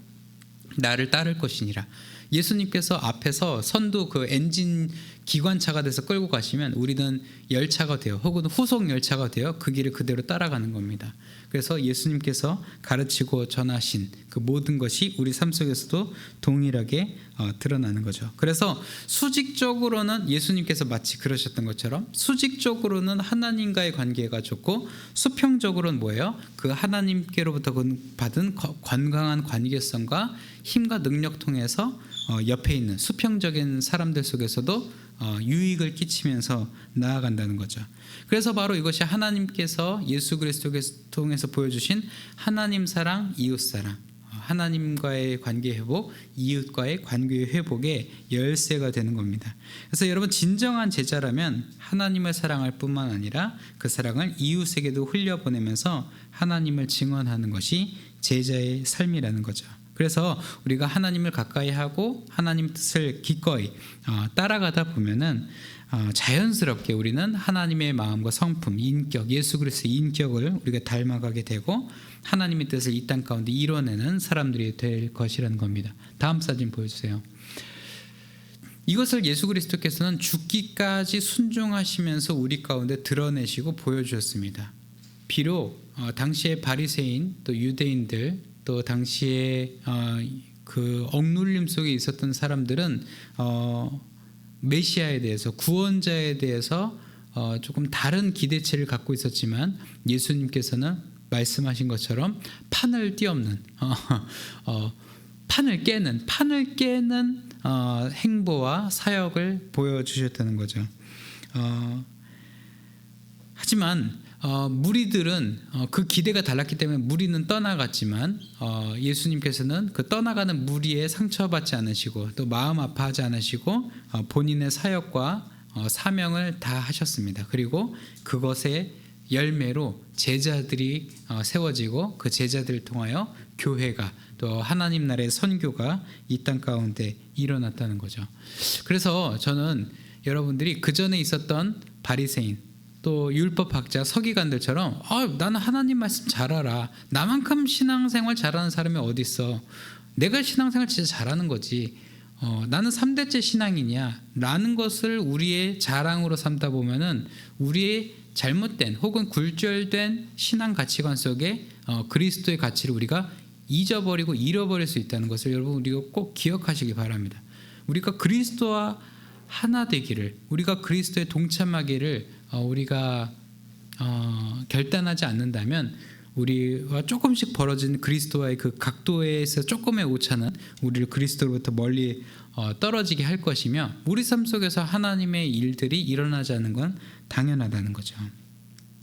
나를 따를 것이니라. 예수님께서 앞에서 선두 그 엔진 기관차가 돼서 끌고 가시면 우리는 열차가 되어 혹은 후속 열차가 되어 그 길을 그대로 따라가는 겁니다. 그래서 예수님께서 가르치고 전하신 그 모든 것이 우리 삶 속에서도 동일하게 드러나는 거죠. 그래서 수직적으로는 예수님께서 마치 그러셨던 것처럼 수직적으로는 하나님과의 관계가 좋고 수평적으로는 뭐예요? 그 하나님께로부터 받은 건강한 관계성과 힘과 능력 통해서 옆에 있는 수평적인 사람들 속에서도 유익을 끼치면서 나아간다는 거죠. 그래서 바로 이것이 하나님께서 예수 그리스도를 통해서 보여주신 하나님 사랑, 이웃 사랑, 하나님과의 관계 회복, 이웃과의 관계 회복의 열쇠가 되는 겁니다. 그래서 여러분 진정한 제자라면 하나님을 사랑할 뿐만 아니라 그 사랑을 이웃에게도 흘려보내면서 하나님을 증언하는 것이 제자의 삶이라는 거죠. 그래서 우리가 하나님을 가까이 하고 하나님 뜻을 기꺼이 따라가다 보면은 자연스럽게 우리는 하나님의 마음과 성품, 인격, 예수 그리스도의 인격을 우리가 닮아가게 되고 하나님의 뜻을 이 땅 가운데 이뤄내는 사람들이 될 것이라는 겁니다. 다음 사진 보여주세요. 이것을 예수 그리스도께서는 죽기까지 순종하시면서 우리 가운데 드러내시고 보여주셨습니다. 비록 당시의 바리새인 또 유대인들 또 당시에 그 억눌림 속에 있었던 사람들은 메시아에 대해서 구원자에 대해서 조금 다른 기대치를 갖고 있었지만 예수님께서는 말씀하신 것처럼 판을 뛰엎는 판을 깨는 행보와 사역을 보여주셨다는 거죠. 하지만 무리들은 그 기대가 달랐기 때문에 무리는 떠나갔지만 예수님께서는 그 떠나가는 무리에 상처받지 않으시고 또 마음 아파하지 않으시고 본인의 사역과 사명을 다 하셨습니다. 그리고 그것의 열매로 제자들이 세워지고 그 제자들을 통하여 교회가 또 하나님 나라의 선교가 이 땅 가운데 일어났다는 거죠. 그래서 저는 여러분들이 그 전에 있었던 바리새인 또 율법학자 서기관들처럼 나는 하나님 말씀 잘 알아, 나만큼 신앙생활 잘하는 사람이 어디 있어, 내가 신앙생활 진짜 잘하는 거지, 나는 3대째 신앙이냐 라는 것을 우리의 자랑으로 삼다 보면은 우리의 잘못된 혹은 굴절된 신앙 가치관 속에 그리스도의 가치를 우리가 잊어버리고 잃어버릴 수 있다는 것을 여러분 우리가 꼭 기억하시기 바랍니다. 우리가 그리스도와 하나 되기를, 우리가 그리스도에 동참하기를 우리가 결단하지 않는다면 우리와 조금씩 벌어진 그리스도와의 그 각도에서 조금의 오차는 우리를 그리스도로부터 멀리 떨어지게 할 것이며, 우리 삶 속에서 하나님의 일들이 일어나지 않는 건 당연하다는 거죠.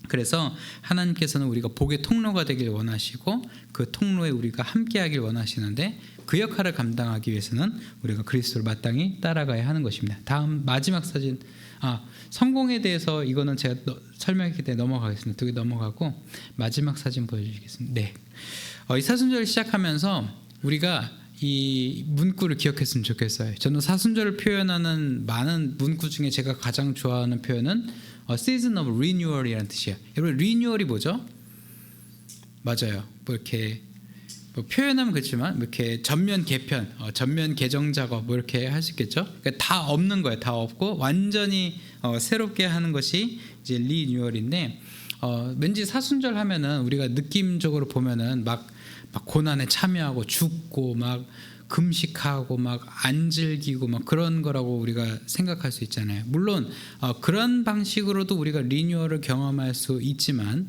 그래서 하나님께서는 우리가 복의 통로가 되길 원하시고 그 통로에 우리가 함께하길 원하시는데, 그 역할을 감당하기 위해서는 우리가 그리스도를 마땅히 따라가야 하는 것입니다. 다음 마지막 사진, 성공에 대해서 이거는 제가 설명했기 때문에 넘어가겠습니다. 두 개 넘어가고 마지막 사진 보여주시겠습니다. 네, 이 사순절 시작하면서 우리가 이 문구를 기억했으면 좋겠어요. 저는 사순절을 표현하는 많은 문구 중에 제가 가장 좋아하는 표현은 Season of Renewal이라는 뜻이에요. 여러분, 리뉴얼이 뭐죠? 맞아요. 뭐 이렇게 뭐 표현하면 그렇지만 이렇게 전면 개편, 전면 개정 작업 뭐 이렇게 할 수 있겠죠. 그러니까 다 없는 거예요. 다 없고 완전히 새롭게 하는 것이 이제 리뉴얼인데, 왠지 사순절 하면은 우리가 느낌적으로 보면은 막 고난에 참여하고 죽고 막 금식하고 막 안 즐기고 막 그런 거라고 우리가 생각할 수 있잖아요. 물론 그런 방식으로도 우리가 리뉴얼을 경험할 수 있지만,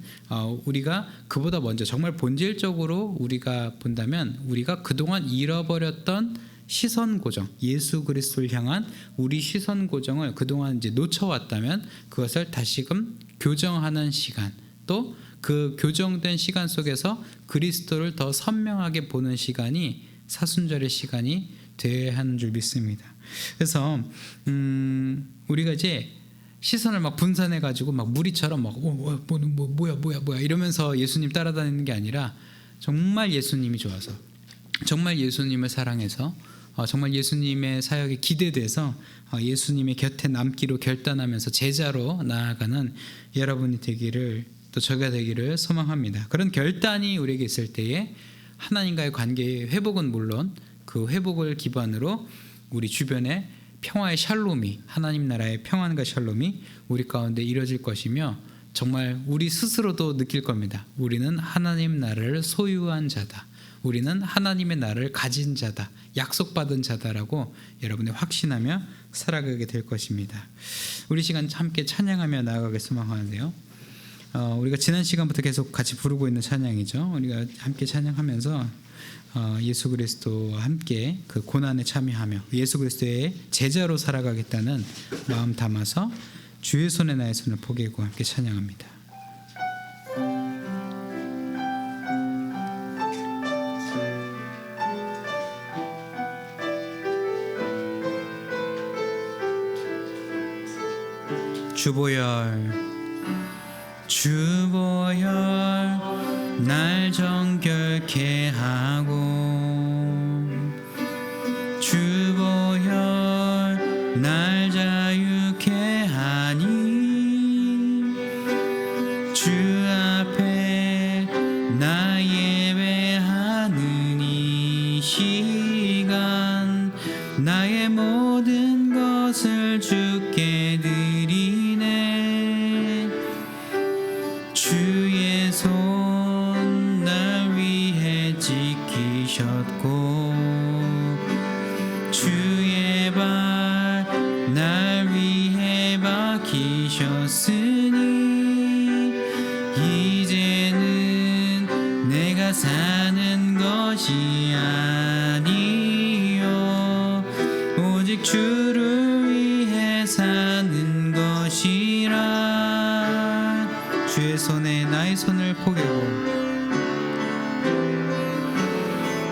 우리가 그보다 먼저 정말 본질적으로 우리가 본다면, 우리가 그동안 잃어버렸던 시선 고정, 예수 그리스도를 향한 우리 시선 고정을 그동안 이제 놓쳐왔다면 그것을 다시금 교정하는 시간, 또 그 교정된 시간 속에서 그리스도를 더 선명하게 보는 시간이 사순절의 시간이 되어야 하는 줄 믿습니다. 그래서 우리가 이제 시선을 막 분산해 가지고 막 무리처럼 막 뭐야 이러면서 예수님 따라다니는 게 아니라, 정말 예수님이 좋아서, 정말 예수님을 사랑해서, 정말 예수님의 사역에 기대돼서 예수님의 곁에 남기로 결단하면서 제자로 나아가는 여러분이 되기를, 또 저가 되기를 소망합니다. 그런 결단이 우리에게 있을 때에 하나님과의 관계의 회복은 물론 그 회복을 기반으로 우리 주변에 평화의 샬롬이, 하나님 나라의 평안과 샬롬이 우리 가운데 이루어질 것이며, 정말 우리 스스로도 느낄 겁니다. 우리는 하나님 나라를 소유한 자다, 우리는 하나님의 나라를 가진 자다, 약속받은 자다라고 여러분이 확신하며 살아가게 될 것입니다. 우리 시간 함께 찬양하며 나아가길 소망하는데요, 우리가 지난 시간부터 계속 같이 부르고 있는 찬양이죠. 우리가 함께 찬양하면서 예수 그리스도와 함께 그 고난에 참여하며 예수 그리스도의 제자로 살아가겠다는 마음 담아서 주의 손에 나의 손을 포개고 함께 찬양합니다. 주보혈 날 정결케 하고, 주보혈 날 자유케 하니, 주 앞에 나 예배하는 이 시간, 나의 모든 것을 주께 드리네. 주의 손 날 위해 지키셨고, 주의 발 날 위해 박히셨으니, 이제는 내가 사는 것이 아니요 오직 주를 위해 사는 것이라. 주의 손에 나의 손을 포개고,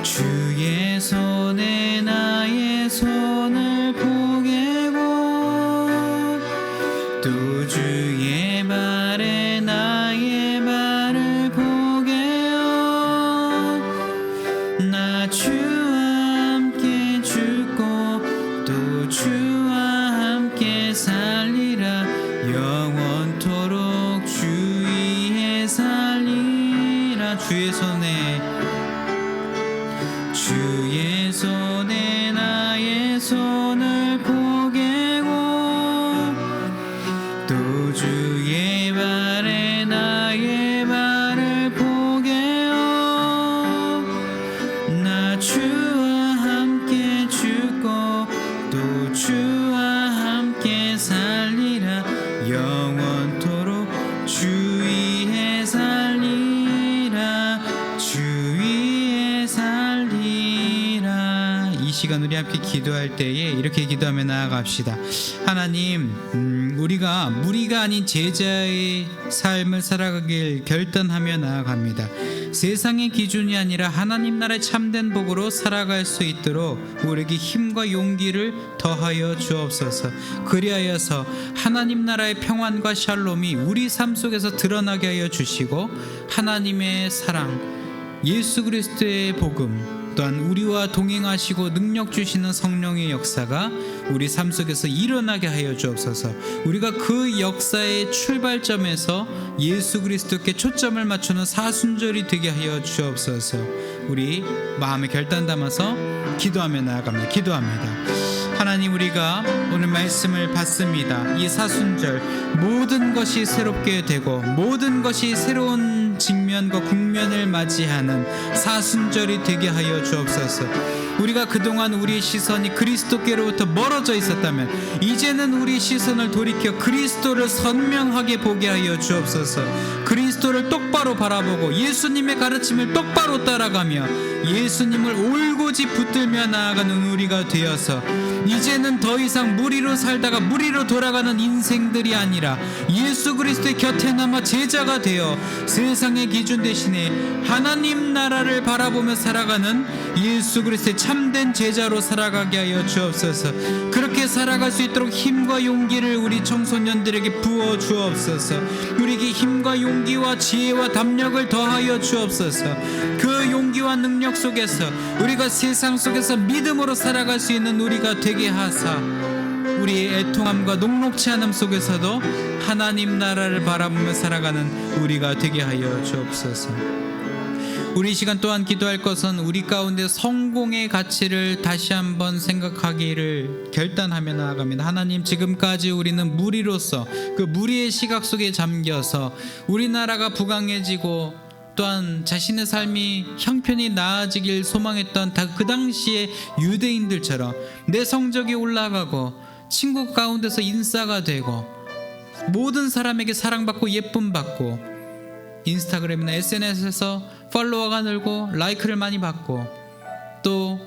주의 손에 나의 손을 포개고, 또 주의 발에 나의 발을 포개어, 나 주와 함께 죽고 또 주와 함께 살리라. 영원토록 주 위에 살리라. 주의 손에 나의 손을 포개고, 또 주의 발에 나의 발을 포개어, 나 주와 함께 죽고 또 주와 함께 살리라. 영원토록 주 위에 살리라. 시간 우리 함께 기도할 때에 이렇게 기도하며 나아갑시다. 하나님, 우리가 무리가 아닌 제자의 삶을 살아가길 결단하며 나아갑니다. 세상의 기준이 아니라 하나님 나라의 참된 복으로 살아갈 수 있도록 우리에게 힘과 용기를 더하여 주옵소서. 그리하여서 하나님 나라의 평안과 샬롬이 우리 삶 속에서 드러나게 하여 주시고, 하나님의 사랑, 예수 그리스도의 복음, 또한 우리와 동행하시고 능력 주시는 성령의 역사가 우리 삶 속에서 일어나게 하여 주옵소서. 우리가 그 역사의 출발점에서 예수 그리스도께 초점을 맞추는 사순절이 되게 하여 주옵소서. 우리 마음에 결단 담아서 기도하며 나아갑니다. 기도합니다. 하나님, 우리가 오늘 말씀을 받습니다. 이 사순절 모든 것이 새롭게 되고 모든 것이 새로운 직면과 국면을 맞이하는 사순절이 되게 하여 주옵소서. 우리가 그동안 우리의 시선이 그리스도께로부터 멀어져 있었다면 이제는 우리 시선을 돌이켜 그리스도를 선명하게 보게 하여 주옵소서. 그리스도를 똑바로 바라보고 예수님의 가르침을 똑바로 따라가며 예수님을 올곧이 붙들며 나아가는 우리가 되어서 이제는 더 이상 무리로 살다가 무리로 돌아가는 인생들이 아니라 예수 그리스도의 곁에 남아 제자가 되어 세상의 기준 대신에 하나님 나라를 바라보며 살아가는 예수 그리스도의 참된 제자로 살아가게 하여 주옵소서. 그렇게 살아갈 수 있도록 힘과 용기를 우리 청소년들에게 부어 주옵소서. 우리에게 힘과 용기와 지혜와 담력을 더하여 주옵소서. 그 용기와 능력 속에서 우리가 세상 속에서 믿음으로 살아갈 수 있는 우리가 되게 하사, 우리의 애통함과 녹록치 않음 속에서도 하나님 나라를 바라보며 살아가는 우리가 되게 하여 주옵소서. 우리 시간 또한 기도할 것은 우리 가운데 성공의 가치를 다시 한번 생각하기를 결단하며 나아갑니다. 하나님, 지금까지 우리는 무리로서 그 무리의 시각 속에 잠겨서 우리나라가 부강해지고 또한 자신의 삶이 형편이 나아지길 소망했던 그 당시의 유대인들처럼 내 성적이 올라가고 친구 가운데서 인싸가 되고 모든 사람에게 사랑받고 예쁨받고 인스타그램이나 SNS에서 팔로워가 늘고 라이크를 많이 받고 또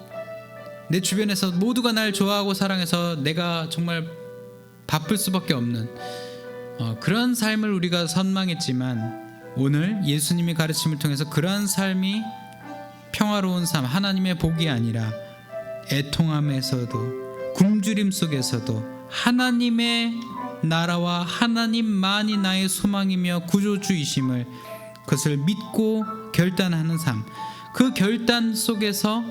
내 주변에서 모두가 날 좋아하고 사랑해서 내가 정말 바쁠 수밖에 없는 그런 삶을 우리가 선망했지만 오늘 예수님의 가르침을 통해서 그러한 삶이 평화로운 삶, 하나님의 복이 아니라 애통함에서도 굶주림 속에서도 하나님의 나라와 하나님만이 나의 소망이며 구조주이심을 그것을 믿고 결단하는 삶, 그 결단 속에서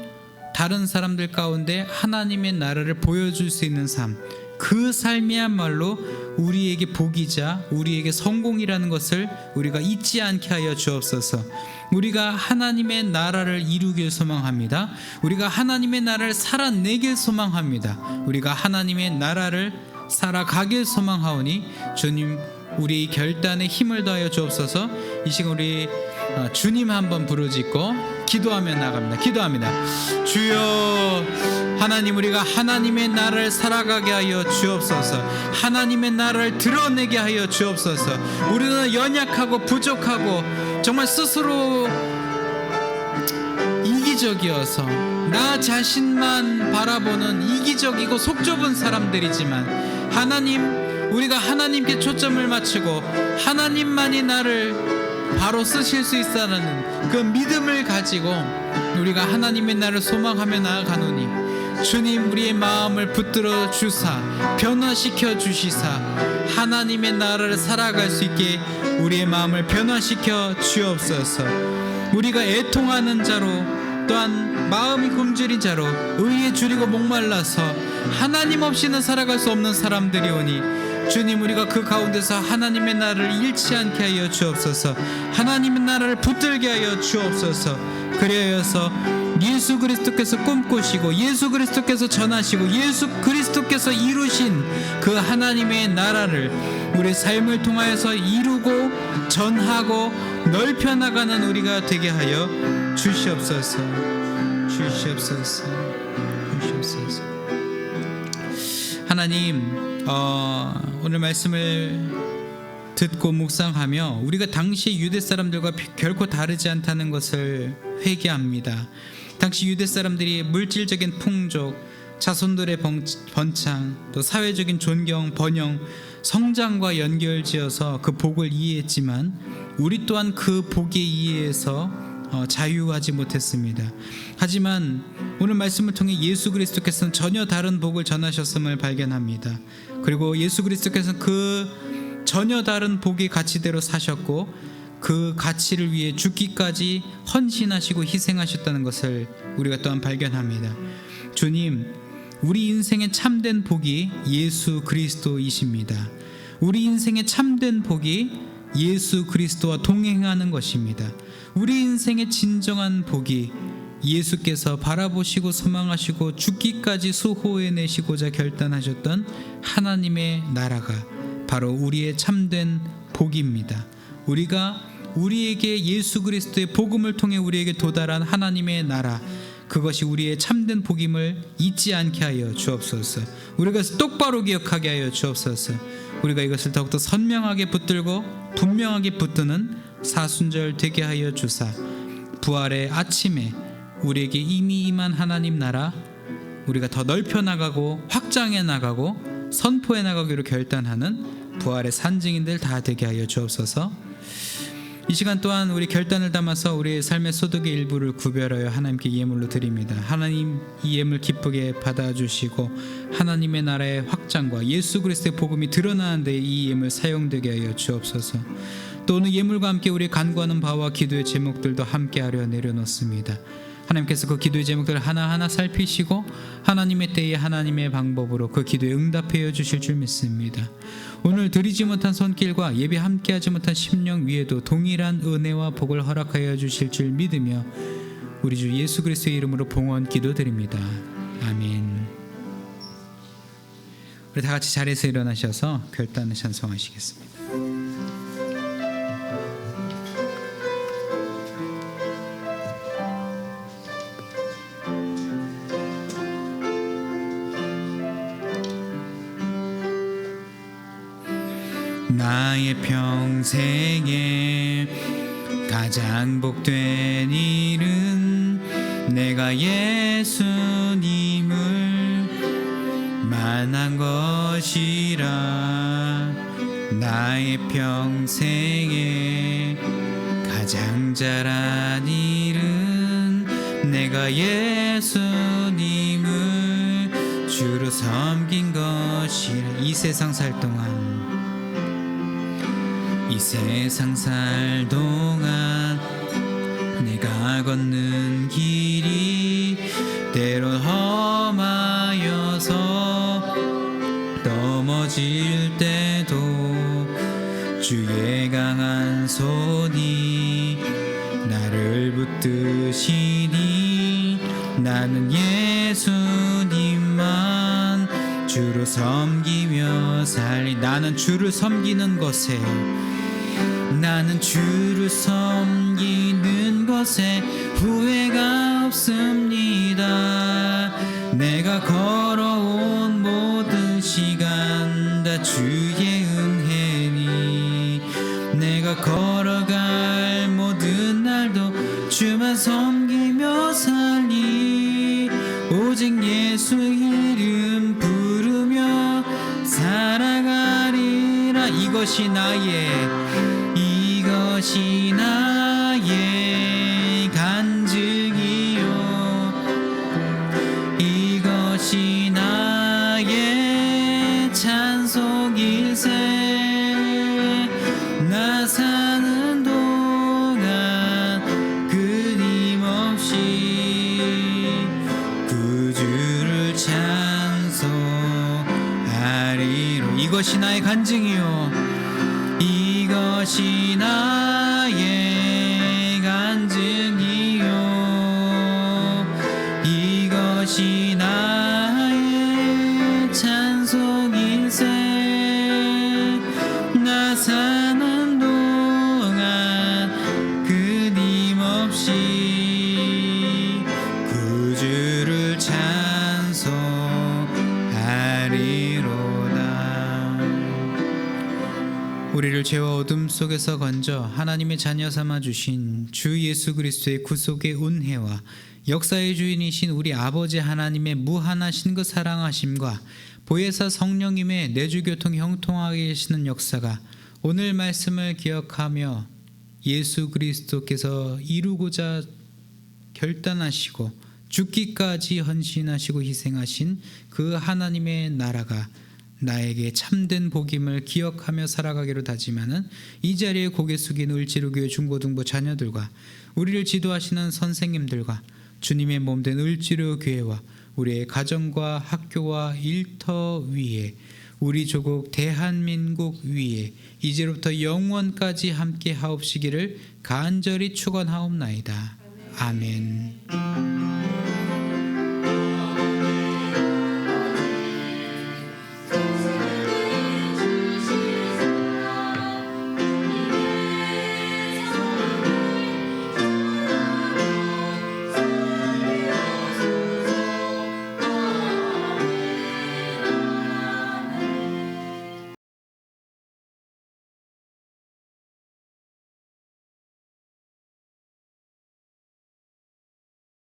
다른 사람들 가운데 하나님의 나라를 보여줄 수 있는 삶, 그 삶이야말로 우리에게 복이자 우리에게 성공이라는 것을 우리가 잊지 않게 하여 주옵소서. 우리가 하나님의 나라를 이루길 소망합니다. 우리가 하나님의 나라를 살아내길 소망합니다. 우리가 하나님의 나라를 살아가길 소망하오니 주님, 우리 결단에 힘을 더하여 주옵소서. 이 시간 우리 주님 한번 부르짖고 기도하며 나갑니다. 기도합니다. 주여, 하나님, 우리가 하나님의 나라를 살아가게 하여 주옵소서. 하나님의 나라를 드러내게 하여 주옵소서. 우리는 연약하고 부족하고 정말 스스로 이기적이어서 나 자신만 바라보는 이기적이고 속 좁은 사람들이지만 하나님, 우리가 하나님께 초점을 맞추고 하나님만이 나를 바로 쓰실 수 있다는 그 믿음을 가지고 우리가 하나님의 나라를 소망하며 나아가노니 주님, 우리의 마음을 붙들어 주사 변화시켜 주시사 하나님의 나라를 살아갈 수 있게 우리의 마음을 변화시켜 주옵소서. 우리가 애통하는 자로 또한 마음이 굶주린 자로 의에 줄이고 목말라서 하나님 없이는 살아갈 수 없는 사람들이 오니 주님, 우리가 그 가운데서 하나님의 나라를 잃지 않게 하여 주옵소서. 하나님의 나라를 붙들게 하여 주옵소서. 그리하여서 예수 그리스도께서 꿈꾸시고 예수 그리스도께서 전하시고 예수 그리스도께서 이루신 그 하나님의 나라를 우리 삶을 통하여서 이루고 전하고 넓혀 나가는 우리가 되게 하여 주시옵소서. 주시옵소서. 주시옵소서. 하나님, 오늘 말씀을 듣고 묵상하며 우리가 당시 유대 사람들과 결코 다르지 않다는 것을 회개합니다. 당시 유대 사람들이 물질적인 풍족, 자손들의 번창, 또 사회적인 존경, 번영, 성장과 연결지어서 그 복을 이해했지만 우리 또한 그 복에 의해서 자유하지 못했습니다. 하지만 오늘 말씀을 통해 예수 그리스도께서는 전혀 다른 복을 전하셨음을 발견합니다. 그리고 예수 그리스도께서는 그 전혀 다른 복의 가치대로 사셨고 그 가치를 위해 죽기까지 헌신하시고 희생하셨다는 것을 우리가 또한 발견합니다. 주님, 우리 인생의 참된 복이 예수 그리스도이십니다. 우리 인생의 참된 복이 예수 그리스도와 동행하는 것입니다. 우리 인생의 진정한 복이 예수께서 바라보시고 소망하시고 죽기까지 수호해내시고자 결단하셨던 하나님의 나라가 바로 우리의 참된 복입니다. 우리에게 예수 그리스도의 복음을 통해 우리에게 도달한 하나님의 나라, 그것이 우리의 참된 복임을 잊지 않게 하여 주옵소서. 우리가 똑바로 기억하게 하여 주옵소서. 우리가 이것을 더욱더 선명하게 붙들고 분명하게 붙드는 사순절 되게 하여 주사, 부활의 아침에 우리에게 이미 임한 하나님 나라, 우리가 더 넓혀 나가고 확장해 나가고 선포해 나가기로 결단하는 부활의 산증인들 다 되게 하여 주옵소서. 이 시간 또한 우리 결단을 담아서 우리의 삶의 소득의 일부를 구별하여 하나님께 예물로 드립니다. 하나님 이 예물 기쁘게 받아주시고 하나님의 나라의 확장과 예수 그리스도의 복음이 드러나는 데 이 예물 사용되게 하여 주옵소서. 또 오늘 예물과 함께 우리 간구하는 바와 기도의 제목들도 함께하려 내려놓습니다. 하나님께서 그 기도의 제목들을 하나하나 살피시고 하나님의 때에 하나님의 방법으로 그 기도에 응답하여 주실 줄 믿습니다. 오늘 드리지 못한 손길과 예배 함께하지 못한 심령 위에도 동일한 은혜와 복을 허락하여 주실 줄 믿으며 우리 주 예수 그리스도의 이름으로 봉헌 기도드립니다. 아멘. 우리 다 같이 자리에서 일어나셔서 결단을 찬송하시겠습니다. 나의 평생에 가장 복된 일은 내가 예수님을 만난 것이라. 나의 평생에 가장 잘한 일은 내가 예수님을 주로 섬긴 것이라. 이 세상 살 동안 내가 걷는 길이 때론 험하여서 넘어질 때도 주의 강한 손이 나를 붙드시니 나는 예수님만 주로 섬기며 살리. 나는 주를 섬기는 것에 후회가 없습니다. 내가 걸어온 모든 시간 다 주의 은혜니 내가 걸어갈 모든 날도 주만 섬기며 살리. 오직 예수 이름 부르며 살아가리라. 이것이 나의 간증이요, 이것이 나의 찬송일세. 나 사는 동안 끊임없이 구주를 찬송하리로. 이것이 나의 간증이요, 이것이 나의 간증이요, 이것이 나의 찬송일세. 나 사는 동안 끊임없이 구주를 찬송하리로다. 우리를 죄와 어둠 속에서 건져 하나님의 자녀 삼아 주신 주 예수 그리스도의 구속의 은혜와 역사의 주인이신 우리 아버지 하나님의 무한하신 그 사랑하심과 보혜사 성령님의 내주교통 형통하게 계시는 역사가 오늘 말씀을 기억하며 예수 그리스도께서 이루고자 결단하시고 죽기까지 헌신하시고 희생하신 그 하나님의 나라가 나에게 참된 복임을 기억하며 살아가기로 다짐하는 이 자리에 고개 숙인 을지로교회 중고등부 자녀들과 우리를 지도하시는 선생님들과 주님의 몸된 을지로교회와 우리의 가정과 학교와 일터 위에 우리 조국 대한민국 위에 이제로부터 영원까지 함께 하옵시기를 간절히 축원하옵나이다. 아멘.